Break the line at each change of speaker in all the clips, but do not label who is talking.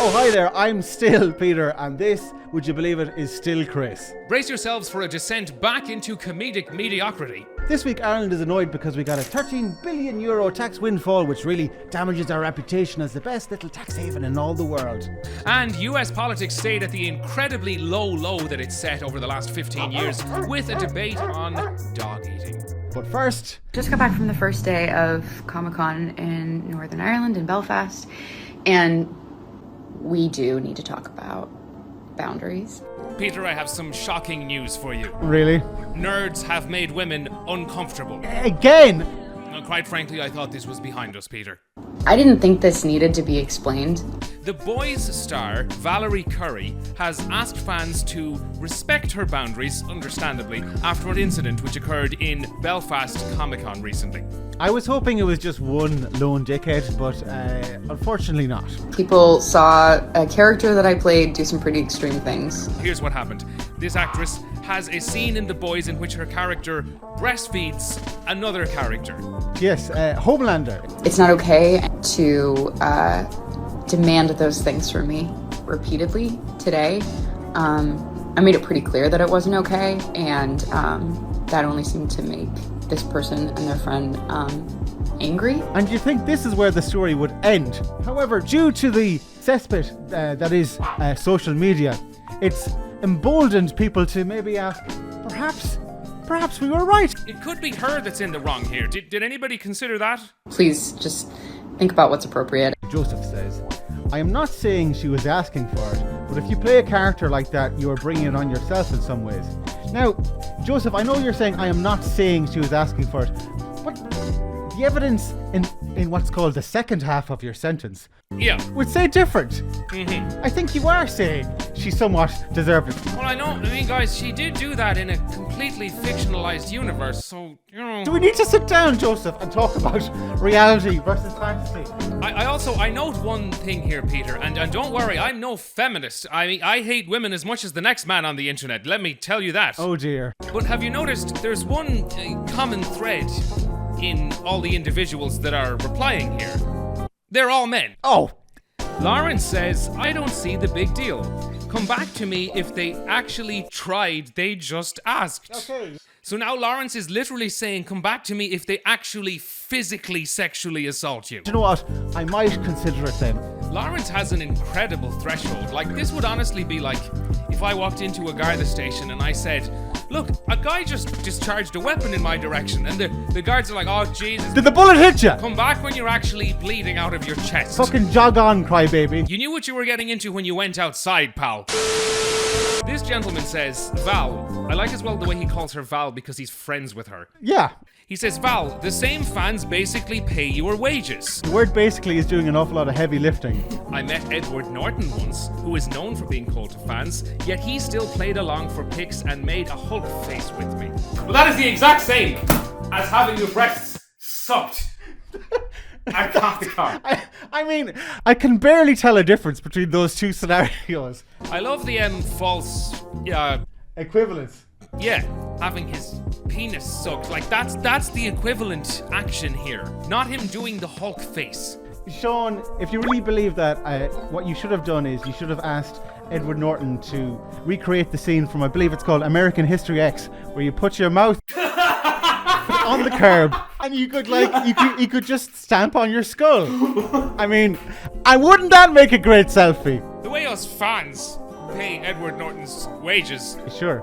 Oh, hi there, I'm still Peter, and this, would you believe it, is still Chris.
Brace yourselves for a descent back into comedic mediocrity.
This week Ireland is annoyed because we got a €13 billion tax windfall, which really damages our reputation as the best little tax haven in all the world.
And US politics stayed at the incredibly low that it's set over the last 15 years with a debate on dog eating.
But first...
Just got back from the first day of Comic-Con in Northern Ireland, in Belfast, and we do need to talk about boundaries.
Peter, I have some shocking news for you.
Really?
Nerds have made women uncomfortable.
Again?
Well, quite frankly, I thought this was behind us, Peter.
I didn't think this needed to be explained.
The Boys star, Valerie Curry, has asked fans to respect her boundaries, understandably, after an incident which occurred in Belfast Comic-Con recently.
I was hoping it was just one lone dickhead, but unfortunately not.
People saw a character that I played do some pretty extreme things.
Here's what happened. This actress has a scene in The Boys in which her character breastfeeds another character.
Yes, Homelander.
It's not okay to demand those things from me repeatedly today. I made it pretty clear that it wasn't okay, and that only seemed to make this person and their friend angry.
And you think this is where the story would end. However, due to the cesspit that is social media, it's emboldened people to maybe ask, perhaps we were right.
It could be her that's in the wrong here. Did anybody consider that?
Please just think about what's appropriate.
Joseph says, I am not saying she was asking for it, but if you play a character like that, you are bringing it on yourself in some ways. Now, Joseph, I know you're saying I am not saying she was asking for it, but the evidence in what's called the second half of your sentence would say different.
Mm-hmm.
I think you are saying she somewhat deserved it.
Well, I mean, guys, she did do that in a completely fictionalized universe, so, you know...
Do we need to sit down, Joseph, and talk about reality versus fantasy?
I note one thing here, Peter, and don't worry, I'm no feminist. I mean, I hate women as much as the next man on the internet, let me tell you that.
Oh dear.
But have you noticed there's one common thread in all the individuals that are replying here? They're all men.
Oh.
Lawrence says, I don't see the big deal. Come back to me if they actually tried, they just asked.
Okay.
So now Lawrence is literally saying, come back to me if they actually physically sexually assault you.
Do you know what? I might consider it then.
Lawrence has an incredible threshold. Like, this would honestly be like if I walked into a Garda station and I said, look, a guy just discharged a weapon in my direction, and the guards are like, oh Jesus.
Did the bullet hit you?
Come back when you're actually bleeding out of your chest.
Fucking jog on, crybaby.
You knew what you were getting into when you went outside, pal. This gentleman says, Val. I like as well the way he calls her Val because he's friends with her.
Yeah.
He says, Val, the same fans basically pay your wages.
The word basically is doing an awful lot of heavy lifting.
I met Edward Norton once, who is known for being cold to fans, yet he still played along for pics and made a Hulk face with me. Well, that is the exact same as having your breasts sucked.
I mean, I can barely tell a difference between those two scenarios.
I love the false
Equivalence.
Yeah, having his penis sucked. Like, that's the equivalent action here. Not him doing the Hulk face.
Sean, if you really believe that, what you should have done is you should have asked Edward Norton to recreate the scene from, I believe it's called American History X, where you put your mouth on the curb and you could just stamp on your skull. I mean, wouldn't that make a great selfie?
The way us fans pay Edward Norton's wages.
Sure.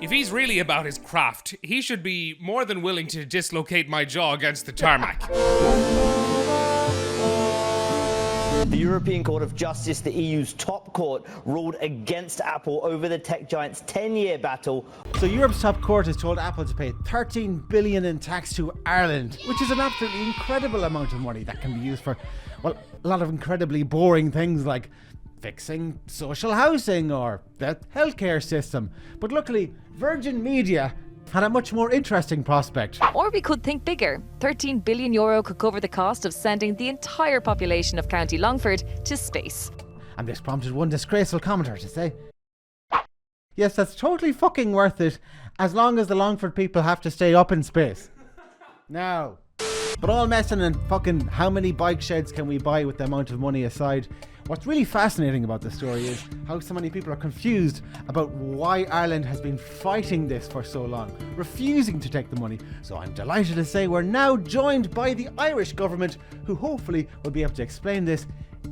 If he's really about his craft, he should be more than willing to dislocate my jaw against the tarmac.
The European Court of Justice, the EU's top court, ruled against Apple over the tech giant's 10-year battle.
So Europe's top court has told Apple to pay $13 billion in tax to Ireland, which is an absolutely incredible amount of money that can be used for, well, a lot of incredibly boring things like fixing social housing or the healthcare system. But luckily, Virgin Media had a much more interesting prospect.
Or we could think bigger. €13 billion could cover the cost of sending the entire population of County Longford to space.
And this prompted one disgraceful commenter to say, yes, that's totally fucking worth it, as long as the Longford people have to stay up in space. Now, but all messing and fucking how many bike sheds can we buy with the amount of money aside, What's really fascinating about this story is how so many people are confused about why Ireland has been fighting this for so long, refusing to take the money. So I'm delighted to say we're now joined by the Irish government, who hopefully will be able to explain this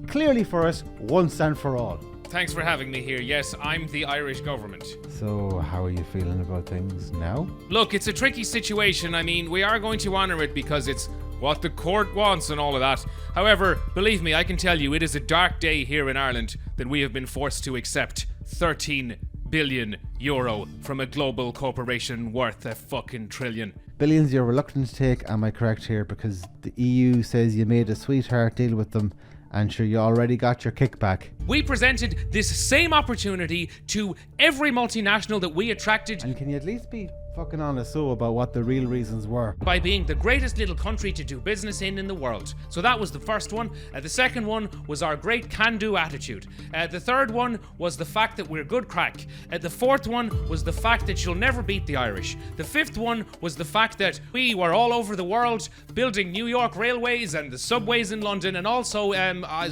clearly for us once and for all.
Thanks for having me here. Yes, I'm the Irish government.
So how are you feeling about things now?
Look, it's a tricky situation. I mean, we are going to honour it because it's what the court wants and all of that. However, believe me, I can tell you it is a dark day here in Ireland that we have been forced to accept 13 billion euro from a global corporation worth a fucking trillion.
Billions you're reluctant to take, am I correct here? Because the EU says you made a sweetheart deal with them, and sure, you already got your kickback.
We presented this same opportunity to every multinational that we attracted.
And can you at least be fucking honest about what the real reasons were?
By being the greatest little country to do business in the world. So that was the first one. The second one was our great can-do attitude. The third one was the fact that we're good crack. The fourth one was the fact that you'll never beat the Irish. The fifth one was the fact that we were all over the world building New York railways and the subways in London, and also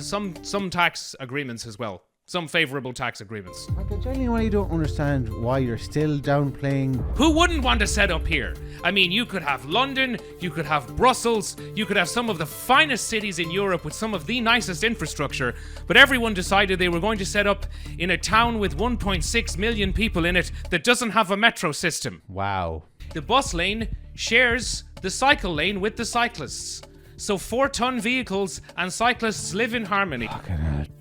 some tax agreements as well. Some favourable tax agreements.
I genuinely don't understand why you're still downplaying.
Who wouldn't want to set up here? I mean, you could have London, you could have Brussels, you could have some of the finest cities in Europe with some of the nicest infrastructure, but everyone decided they were going to set up in a town with 1.6 million people in it that doesn't have a metro system.
Wow.
The bus lane shares the cycle lane with the cyclists. So 4-ton vehicles and cyclists live in harmony.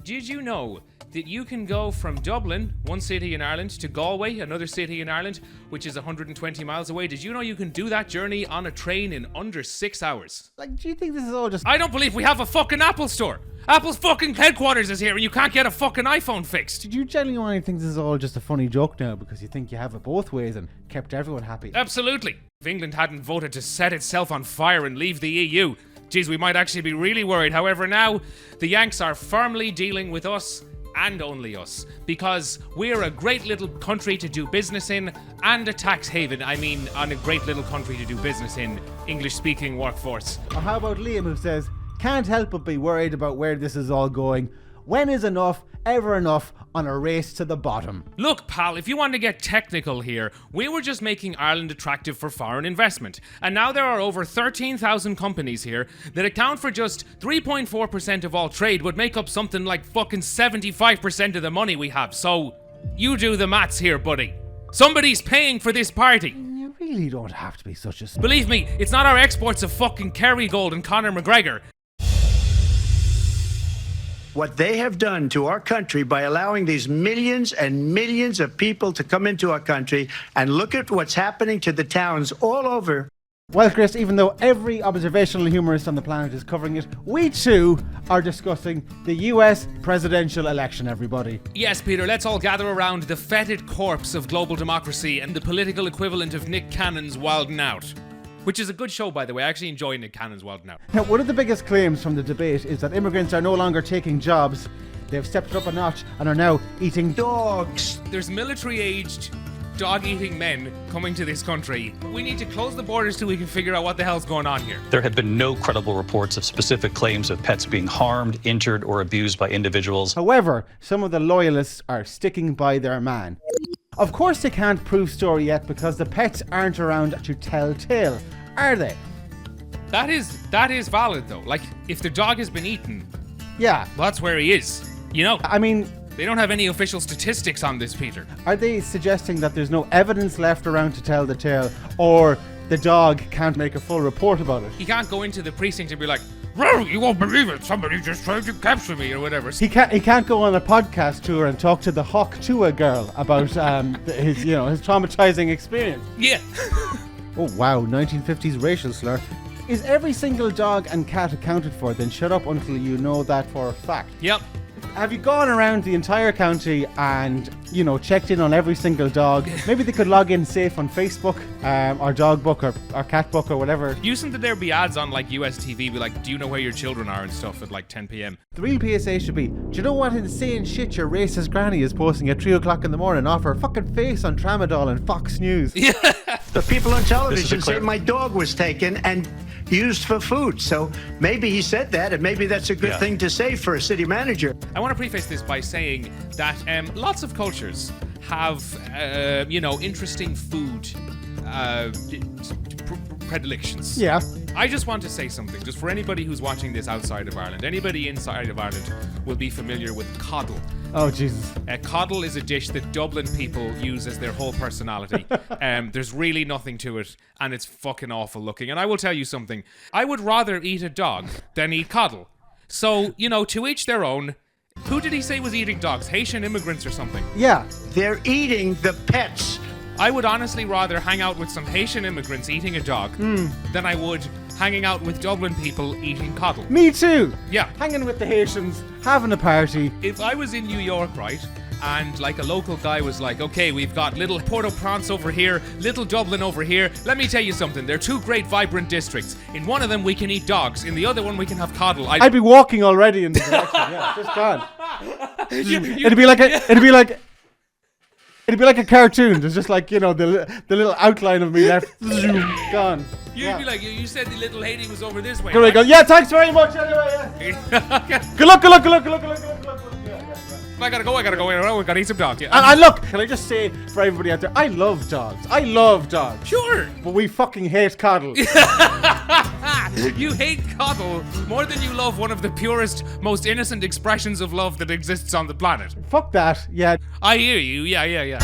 Did you know that you can go from Dublin, one city in Ireland, to Galway, another city in Ireland, which is 120 miles away? Did you know you can do that journey on a train in under 6 hours?
Like, do you think this is all just...
I don't believe we have a fucking Apple store. Apple's fucking headquarters is here and you can't get a fucking iPhone fixed.
Did you genuinely think this is all just a funny joke now because you think you have it both ways and kept everyone happy?
Absolutely. If England hadn't voted to set itself on fire and leave the EU, geez, we might actually be really worried. However, now the Yanks are firmly dealing with us and only us, because we're a great little country to do business in and a tax haven. I mean, on a great little country to do business in, English-speaking workforce.
Or how about Liam, who says, can't help but be worried about where this is all going. When is enough ever enough on a race to the bottom?
Look, pal, if you want to get technical here, we were just making Ireland attractive for foreign investment. And now there are over 13,000 companies here that account for just 3.4% of all trade, would make up something like fucking 75% of the money we have. So, you do the maths here, buddy. Somebody's paying for this party.
You really don't have to be such a...
Believe me, it's not our exports of fucking Kerrygold and Conor McGregor.
What they have done to our country by allowing these millions and millions of people to come into our country, and look at what's happening to the towns all over.
Well, Chris, even though every observational humorist on the planet is covering it, we too are discussing the US presidential election, everybody.
Yes, Peter, let's all gather around the fetid corpse of global democracy and the political equivalent of Nick Cannon's Wildin' Out. Which is a good show, by the way. I actually enjoy Nick Cannon's Wildin' Out.
Now, one of the biggest claims from the debate is that immigrants are no longer taking jobs. They've stepped it up a notch and are now eating dogs.
There's military-aged, dog-eating men coming to this country. We need to close the borders till we can figure out what the hell's going on here.
There have been no credible reports of specific claims of pets being harmed, injured, or abused by individuals.
However, some of the loyalists are sticking by their man. Of course they can't prove story yet because the pets aren't around to tell tale, are they?
That is valid though. Like, if the dog has been eaten,
yeah,
well, that's where he is. You know?
I mean,
they don't have any official statistics on this, Peter.
Are they suggesting that there's no evidence left around to tell the tale, or the dog can't make a full report about it?
He can't go into the precinct and be like, "Well, you won't believe it, somebody just tried to capture me," or whatever.
He can't go on a podcast tour and talk to the Hawk Tua girl about his traumatizing experience.
Yeah.
Oh wow, 1950s racial slur. Is every single dog and cat accounted for? Then shut up until you know that for a fact.
Yep.
Have you gone around the entire county and, checked in on every single dog? Maybe they could log in safe on Facebook, or Dog Book, or Cat Book, or whatever.
Using that there be ads on like US TV, be like, do you know where your children are and stuff at like 10 p.m.
The real PSA should be, do you know what insane shit your racist granny is posting at 3 o'clock in the morning off her fucking face on Tramadol and Fox News?
The people on television say my dog was taken, and used for food. So maybe he said that, and maybe that's a good thing to say for a city manager.
I want to preface this by saying that lots of cultures have, interesting food predilections.
Yeah.
I just want to say something, just for anybody who's watching this outside of Ireland. Anybody inside of Ireland will be familiar with coddle.
Oh, Jesus.
Coddle is a dish that Dublin people use as their whole personality. There's really nothing to it, and it's fucking awful looking. And I will tell you something. I would rather eat a dog than eat coddle. So, to each their own. Who did he say was eating dogs? Haitian immigrants or something?
Yeah.
They're eating the pets.
I would honestly rather hang out with some Haitian immigrants eating a dog than I would hanging out with Dublin people eating coddle.
Me too.
Yeah.
Hanging with the Haitians, having a party.
If I was in New York, right, and like a local guy was like, okay, we've got little Port-au-Prince over here, little Dublin over here. Let me tell you something. They're two great, vibrant districts. In one of them, we can eat dogs. In the other one, we can have coddle.
I'd be walking already in the direction. Yeah, just gone. It'd be like a cartoon. There's just like, the little outline of me left. Gone.
You'd be like, you said the little lady was over this way.
Good,
Right?
go, yeah, thanks very much anyway. Yeah. Good luck.
I gotta go. We gotta eat some dog. Yeah.
And look, can I just say for everybody out there, I love dogs.
Sure.
But we fucking hate coddle.
You hate coddle more than you love one of the purest, most innocent expressions of love that exists on the planet.
Fuck that. Yeah.
I hear you. Yeah.